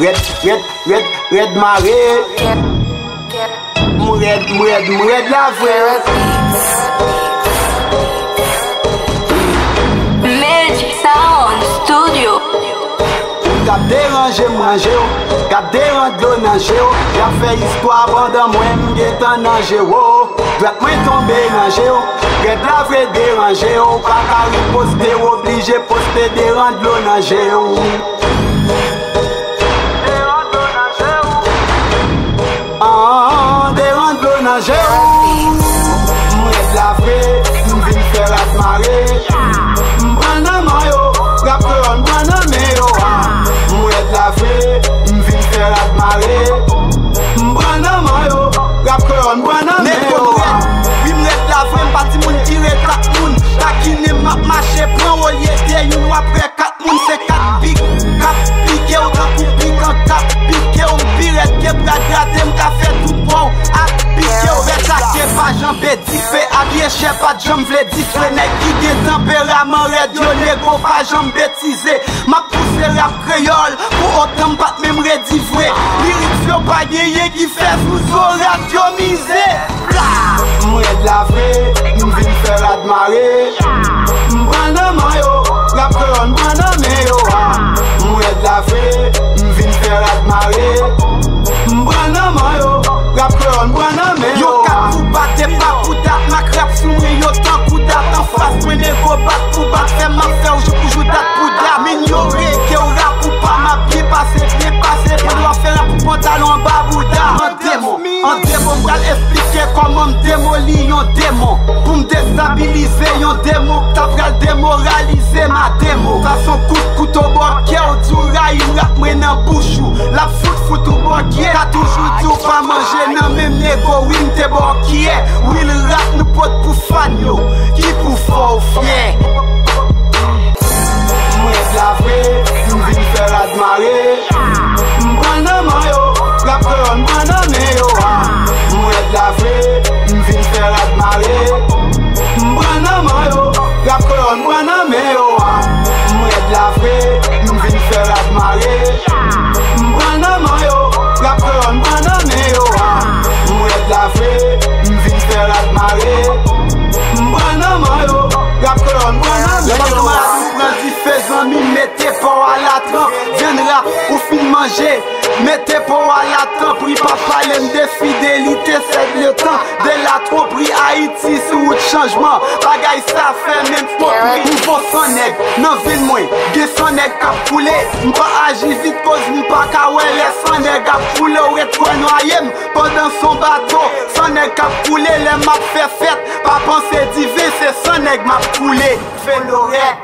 Red marée. Red la vraie. Magic Sound Studio. Kap déranger manger, kap déranger nanger, y'a fait histoire pendant moi m'getan nanger wo. Doit moi tomber nanger, red la vraie déranger, pas qu'à riposter, obligé poster déranger l'eau nager. Déranger l'eau nager, red la vraie, m'vin faire admirer, m'prend un maillot, rap on m'prend un maillot. La vraie, m'vin faire admirer. M'prend un maillot, rap on m'prend un maillot. Oui m'ret la vraie, m'parti moun tire 4 moun. Takine m'a marché, prend au lieu de yon après 4 moun. C'est 4 piques, 4 piques, autant coup pique en 4 piques. On m'pirette, qui bras gratter, m'ka fait tout bon. A pique, on reste à qui pas jambé diffé. Habillé chef, pas de jambes v'lait diffé. Nèg qui gen tempérament, red yo négo, pas jambes bêtisé. M'a poussé rap créole, pour autant m'pat même redivré. Lyrics yo pas yé qui fait sous radio misé. M'red la vraie, m'vin faire admirer. M'prend un maillot, rap on m'prend un maillot. M'red la vraie, m'vin faire admirer. M'prend un maillot, rap on m'prend un maillot. Yo kat pou batte pas pou dat, ma crap sou mwen yo tan kou dat. En face mwen ego bat pou bat, fè ma fè ou jou dat pou dat. M'ignoré que ou rap ou pas ma bien passé, pour doit faire un pou pantalon babouda. En démo m'bral expliquer comment m'démolir yon démon. Pour m'déstabiliser yon démon, t'as pral démoraliser ma démo. Façon coup de couteau borké ou du rail, m'rap mwen nan bouchou. La fout ou borké, t'as toujours dit ou pas manger nan même négo, oui m'te borké. Oui le rap nous pote pour fan yo, qui pour fort ou fier. M'red la vraie, m'vin faire admirer. M'prend un maillot, rap on m'prend un maillot. M'red la vraie, m'vin faire admirer. M'prend un maillot, rap on m'prend un maillot. M'red la vraie, m'vin faire admirer. M'prend un maillot, rap on m'prend un maillot. M'red la vraie, m'vin faire admirer. M'prend un maillot, rap on m'prend un maillot. Faisant mi mettez pas à la trempe, viendra ou fin manger. Mettez pas à la trempe, pris papa l'aime de fidélité, c'est le temps de la tromperie. Haïti sous le changement, bagaille ça fait même faute. Pour son nègre, non ville moins, gay son nègre cap coulé. M'pas agir vite cause m'pas kawé, les son nègre cap coulé ou retrouvé noyé. Pendant son bateau, son nègre cap coulé, les m'a fait fête. Pas penser divin, c'est son nègre m'a coulé. Fait l'oreille.